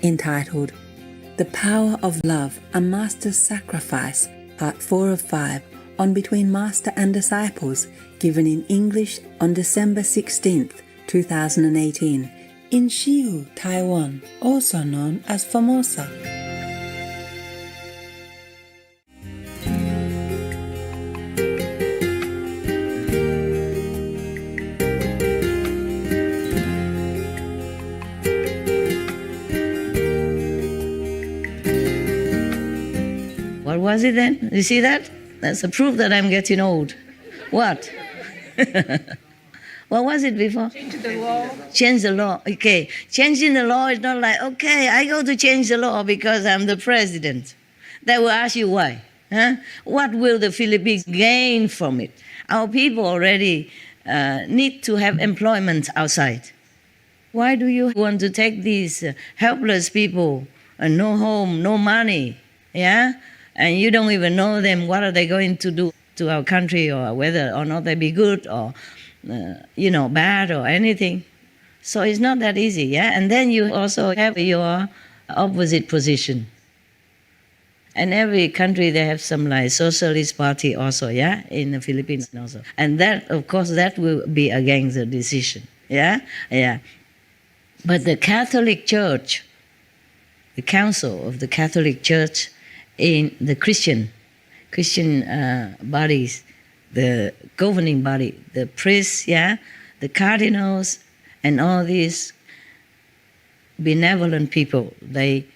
entitled The Power of Love, a Master's Sacrifice, Part 4 of 5, on Between Master and Disciples, given in English on December 16th, 2018, in Shihu, Taiwan, also known as Formosa. What was it then? You see that? That's a proof that I'm getting old. What? What was it before? Change the law. Change the law. Okay. Changing the law is not like, okay, I go to change the law because I'm the president. They will ask you why. Huh? What will the Philippines gain from it? Our people already need to have employment outside. Why do you want to take these helpless people, no home, no money, yeah? And you don't even know them, what are they going to do to our country, or whether or not they be good or, bad or anything. So it's not that easy, yeah? And then you also have your opposite position. And every country, they have some like socialist party also, yeah? In the Philippines also. And that, of course, that will be against the decision, yeah? Yeah. But the Catholic Church, the Council of the Catholic Church, in the Christian bodies, the governing body, the priests, yeah, the cardinals, and all these benevolent people, they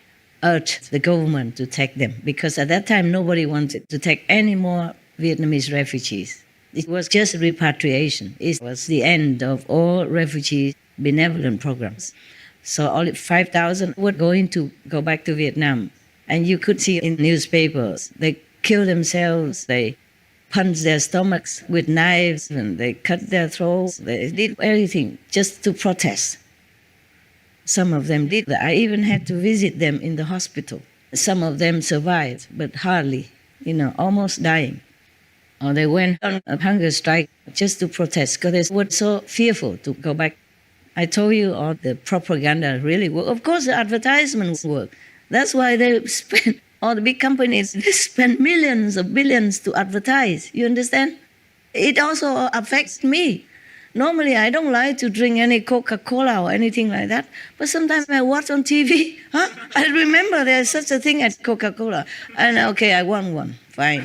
urged the government to take them, because at that time nobody wanted to take any more Vietnamese refugees. It was just repatriation. It was the end of all refugee benevolent programs. So all 5,000 were going to go back to Vietnam. And you could see in newspapers, they kill themselves, they punch their stomachs with knives, and they cut their throats. They did everything just to protest. Some of them did. I even had to visit them in the hospital. Some of them survived, but hardly, almost dying. Or they went on a hunger strike just to protest because they were so fearful to go back. I told you all the propaganda really worked. Of course, the advertisements work. That's why they spend, all the big companies, they spend millions or billions to advertise. You understand? It also affects me. Normally, I don't like to drink any Coca-Cola or anything like that. But sometimes I watch on TV. I remember there's such a thing as Coca-Cola. And okay, I want one. Fine.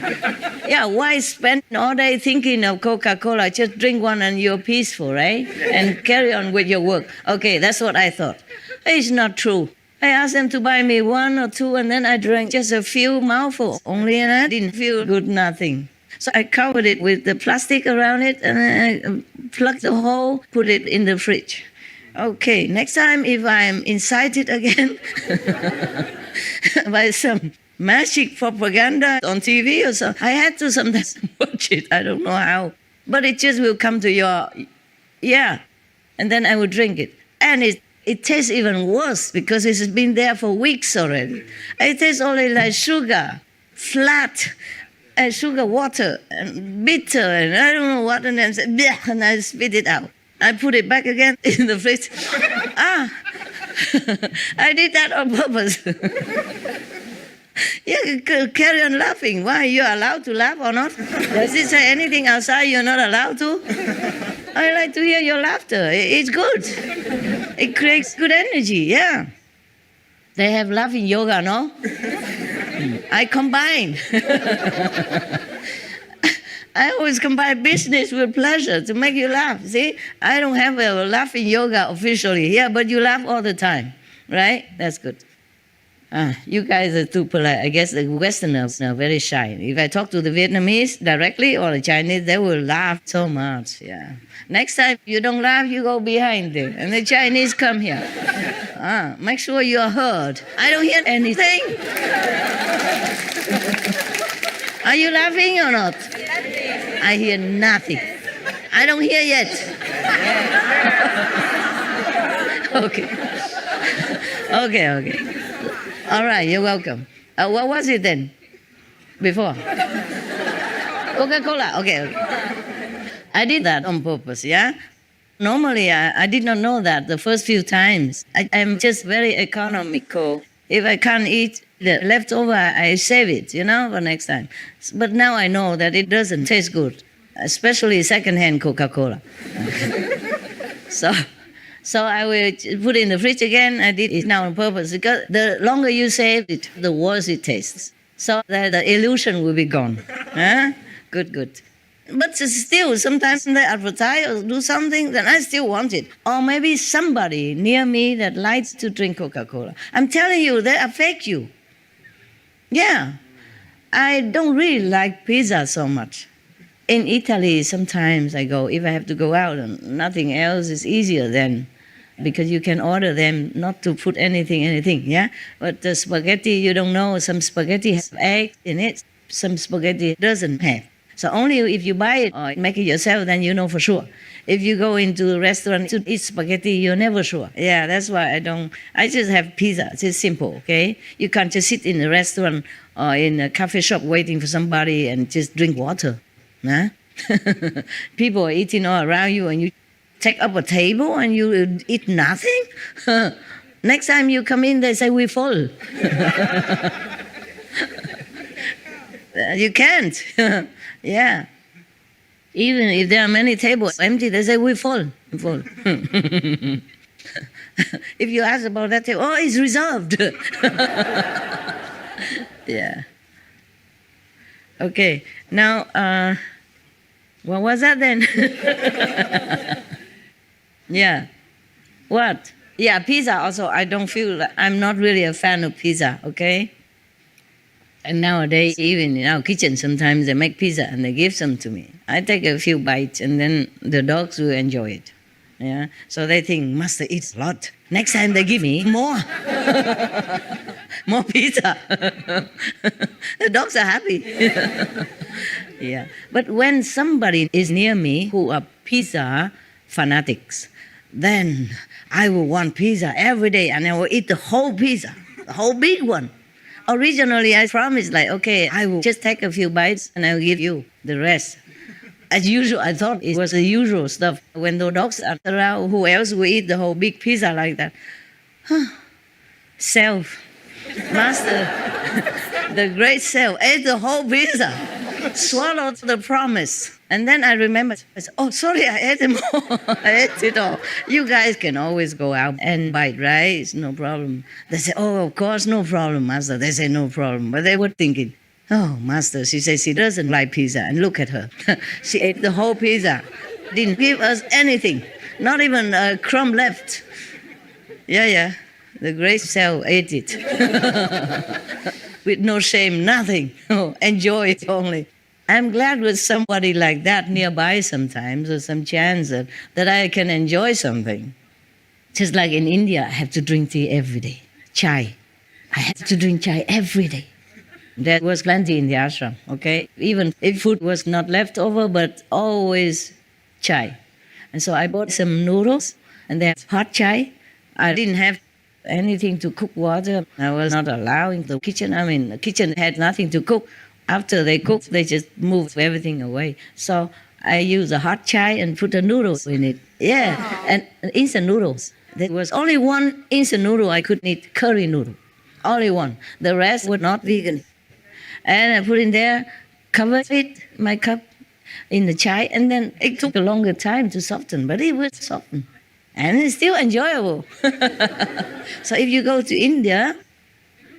Yeah, why spend all day thinking of Coca-Cola? Just drink one and you're peaceful, right? And carry on with your work. Okay, that's what I thought. It's not true. I asked them to buy me one or two, and then I drank just a few mouthfuls only, and I didn't feel good, nothing. So I covered it with the plastic around it, and I plugged the hole, put it in the fridge. Okay, next time if I'm incited again by some magic propaganda on TV or something, I had to sometimes watch it. I don't know how. But it just will come to your, and then I will drink it. And it tastes even worse because it's been there for weeks already. It tastes only like sugar, flat, and sugar water, and bitter, and I don't know what, and then and I spit it out. I put it back again in the fridge. I did that on purpose. You can carry on laughing. Why? You're allowed to laugh or not? Does it say anything outside you're not allowed to? I like to hear your laughter. It's good. It creates good energy, yeah. They have laughing yoga, no? I combine. I always combine business with pleasure to make you laugh, see? I don't have a laughing yoga officially, yeah, but you laugh all the time, right? That's good. You guys are too polite. I guess the Westerners are very shy. If I talk to the Vietnamese directly or the Chinese, they will laugh so much. Yeah. Next time you don't laugh, you go behind them, and the Chinese come here. Make sure you are heard. I don't hear anything. Are you laughing or not? I hear nothing. I don't hear yet. Okay. All right, you're welcome. What was it then? Before? Coca-Cola. Okay. I did that on purpose, yeah? Normally, I did not know that the first few times. I'm just very economical. If I can't eat the leftover, I save it, for next time. But now I know that it doesn't taste good, especially secondhand Coca-Cola. So I will put it in the fridge again. I did it now on purpose because the longer you save it, the worse it tastes. So that the illusion will be gone. Huh? Good. But still, sometimes they advertise or do something, then I still want it. Or maybe somebody near me that likes to drink Coca-Cola. I'm telling you, they affect you. Yeah. I don't really like pizza so much. In Italy, sometimes I go, if I have to go out and nothing else is easier then, because you can order them not to put anything, yeah? But the spaghetti, you don't know, some spaghetti has eggs in it, some spaghetti doesn't have. So only if you buy it or make it yourself, then you know for sure. If you go into a restaurant to eat spaghetti, you're never sure. Yeah, that's why I just have pizza. It's just simple, okay? You can't just sit in a restaurant or in a coffee shop waiting for somebody and just drink water. Huh? People are eating all around you and you take up a table and you eat nothing? Next time you come in, they say, we're full. You can't. Yeah. Even if there are many tables empty, they say, we're full. If you ask about that table, it's reserved. Yeah. Okay. Now, what was that then? Yeah. What? Yeah, pizza also, I don't feel, I'm not really a fan of pizza, okay? And nowadays, even in our kitchen, sometimes they make pizza and they give some to me. I take a few bites and then the dogs will enjoy it. Yeah, so they think, Master eats a lot. Next time they give me more. More pizza. The dogs are happy. Yeah, but when somebody is near me who are pizza fanatics, then I will want pizza every day and I will eat the whole pizza, the whole big one. Originally, I promised, okay, I will just take a few bites and I will give you the rest. As usual, I thought it was the usual stuff. When the dogs are around, who else will eat the whole big pizza like that? Self, Master, the great self, ate the whole pizza, swallowed the promise. And then I remembered, I said, sorry, I ate them all. I ate it all. You guys can always go out and bite, right? It's no problem. They say, of course, no problem, Master. They say, no problem. But they were thinking, Master, she says she doesn't like pizza. And look at her. She ate the whole pizza. Didn't give us anything. Not even a crumb left. Yeah. The great self ate it. With no shame, nothing. Enjoy it only. I'm glad with somebody like that nearby sometimes, or some chance that I can enjoy something. Just like in India, I have to drink tea every day. Chai. I have to drink chai every day. There was plenty in the ashram, okay? Even if food was not left over, but always chai. And so I bought some noodles, and there's hot chai. I didn't have anything to cook water. I was not allowing the kitchen. The kitchen had nothing to cook. After they cook, they just move everything away. So I used a hot chai and put the noodles in it. Yeah, and instant noodles. There was only one instant noodle I could eat, curry noodle. Only one. The rest were not vegan. And I put in there, covered it, my cup, in the chai, and then it took a longer time to soften, but it was softened. And it's still enjoyable. So if you go to India,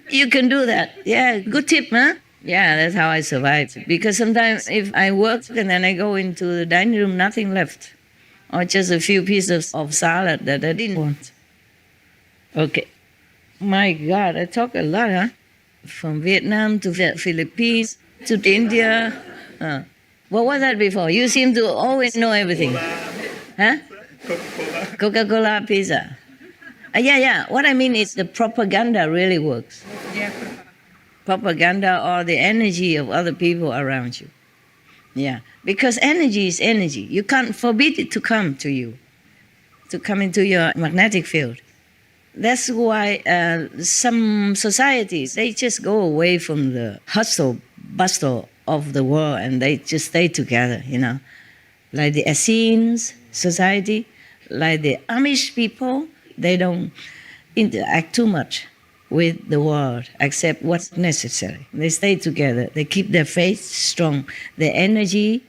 you can do that. Yeah, good tip, huh? Yeah, that's how I survived. Because sometimes if I work and then I go into the dining room, nothing left. Or just a few pieces of salad that I didn't want. Okay. My God, I talk a lot, huh? From Vietnam to the Philippines to India. What was that before? You seem to always know everything. Huh? Coca-Cola pizza. Yeah. What I mean is the propaganda really works. Yeah. Propaganda or the energy of other people around you. Yeah. Because energy is energy. You can't forbid it to come to you, to come into your magnetic field. That's why some societies, they just go away from the hustle, bustle of the world and they just stay together, Like the Essenes society, like the Amish people, they don't interact too much with the world except what's necessary. They stay together. They keep their faith strong, their energy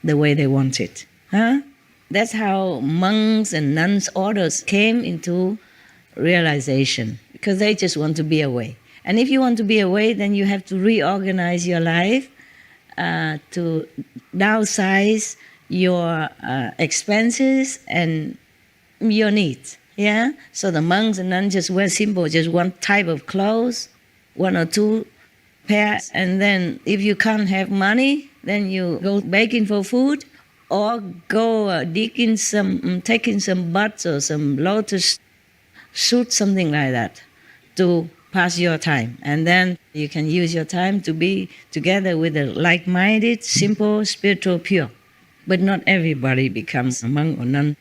the way they want it. Huh? That's how monks and nuns orders came into realization, because they just want to be away. And if you want to be away, then you have to reorganize your life to downsize your expenses and your needs. Yeah? So the monks and nuns just wear simple, just one type of clothes, one or two pairs, and then if you can't have money, then you go begging for food or go taking some buds or some lotus shoot, something like that, to pass your time. And then you can use your time to be together with a like-minded, simple, spiritual, pure. But not everybody becomes a monk or nun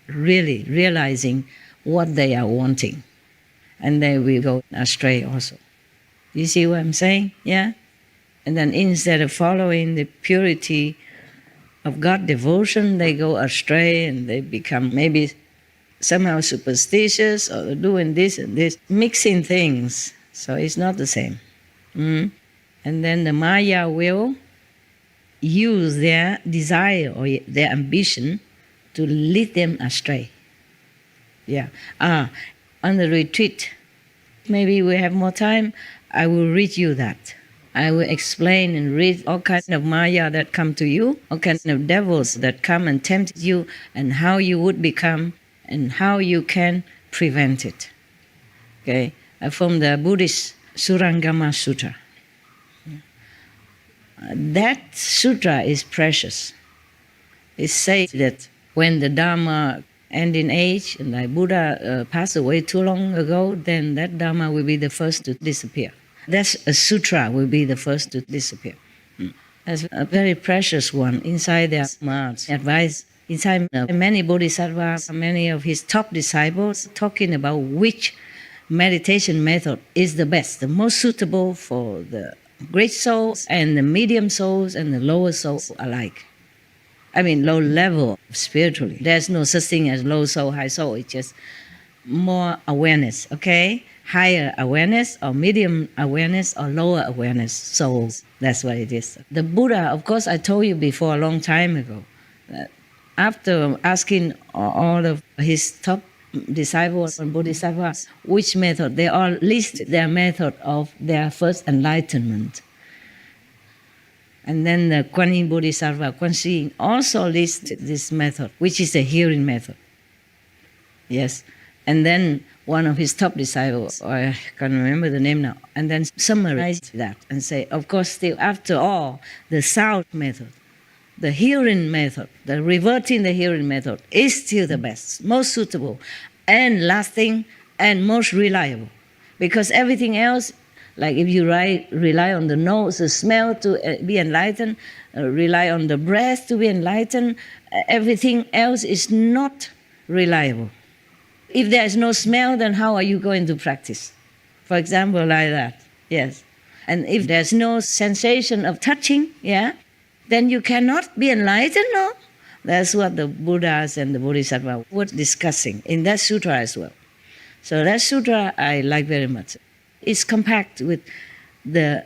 really realizing what they are wanting. And they will go astray also. You see what I'm saying? Yeah? And then instead of following the purity of God devotion, they go astray and they become maybe somehow superstitious or doing this and this, mixing things. So it's not the same. And then the Maya will use their desire or their ambition to lead them astray. Yeah. On the retreat, maybe we have more time, I will read you that. I will explain and read all kinds of Maya that come to you, all kinds of devils that come and tempt you, and how you would become and how you can prevent it. Okay, from the Buddhist Surangama Sutra. That sutra is precious. It says that when the Dharma end in age, and like Buddha passed away too long ago, then that Dharma will be the first to disappear. That a sutra will be the first to disappear. That's a very precious one. Inside their advice. Inside many Bodhisattvas, many of his top disciples, talking about which meditation method is the best, the most suitable for the great souls and the medium souls and the lower souls alike. I mean, low level spiritually. There's no such thing as low soul, high soul. It's just more awareness, okay? Higher awareness or medium awareness or lower awareness souls. That's what it is. The Buddha, of course, I told you before a long time ago, that after asking all of his top disciples and bodhisattvas which method, they all list their method of their first enlightenment. And then the Kuan Yin Bodhisattva, Kuan Yin, also listed this method, which is the hearing method. Yes. And then one of his top disciples, I can't remember the name now, and then summarized that and say, of course, still after all, the sound method, the hearing method, the reverting the hearing method is still the best, most suitable, and lasting, and most reliable. Because everything else, like if you rely on the nose, the smell to be enlightened, rely on the breath to be enlightened, everything else is not reliable. If there is no smell, then how are you going to practice? For example, like that, yes. And if there's no sensation of touching, yeah, then you cannot be enlightened, no? That's what the Buddhas and the Bodhisattvas were discussing in that sutra as well. So that sutra I like very much. It's compact with the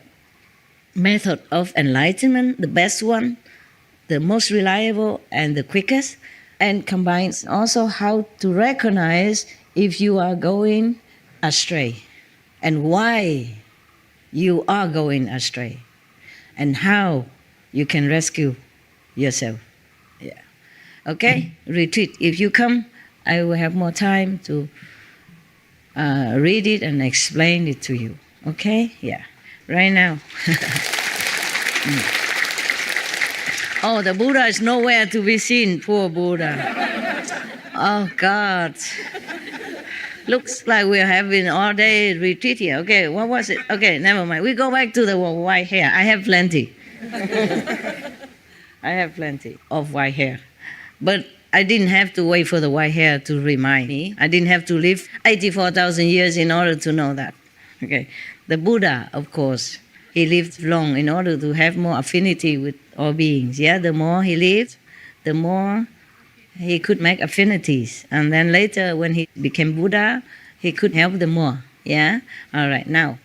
method of enlightenment, the best one, the most reliable and the quickest, and combines also how to recognize if you are going astray and why you are going astray and how you can rescue yourself. Yeah. Okay? Retreat. If you come, I will have more time to read it and explain it to you. Okay? Yeah. Right now. Oh, the Buddha is nowhere to be seen. Poor Buddha. Oh, God. Looks like we're having all-day retreat here. Okay, what was it? Okay, never mind. We go back to the white hair. I have plenty. I have plenty of white hair. But I didn't have to wait for the white hair to remind me. I didn't have to live 84,000 years in order to know that. Okay. The Buddha, of course, he lived long in order to have more affinity with all beings. Yeah, the more he lived, the more he could make affinities. And then later, when he became Buddha, he could help them more. Yeah? All right, now.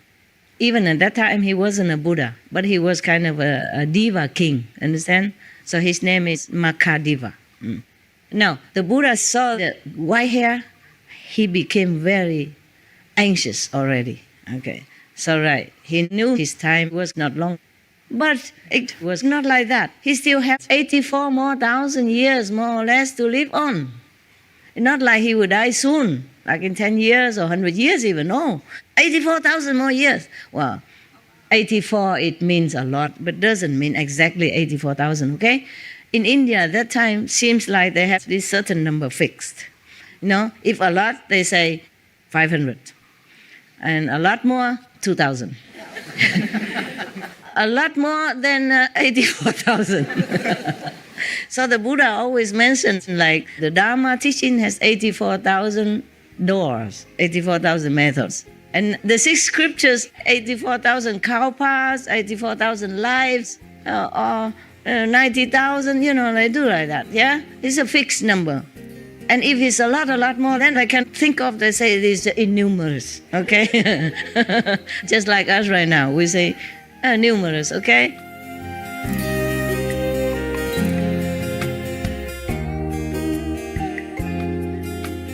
Even at that time, he wasn't a Buddha, but he was kind of a diva king, understand? So his name is Makadiva. Now, the Buddha saw the white hair, he became very anxious already. Okay, so right, he knew his time was not long. But it was not like that. He still had 84 more thousand years, more or less, to live on. Not like he would die soon, like in 10 years or 100 years even. No, 84,000 more years. Well, 84, it means a lot, but doesn't mean exactly 84,000, okay? In India, at that time, seems like they have this certain number fixed. You know, if a lot, they say 500. And a lot more, 2,000. A lot more than 84,000. So the Buddha always mentions, like, the Dharma teaching has 84,000 doors, 84,000 methods. And the 6 scriptures, 84,000 kalpas, 84,000 lives, or 90,000, you know, they do like that, yeah? It's a fixed number. And if it's a lot more, then I can think of, they say it is innumerous, okay? Just like us right now, we say numerous, okay?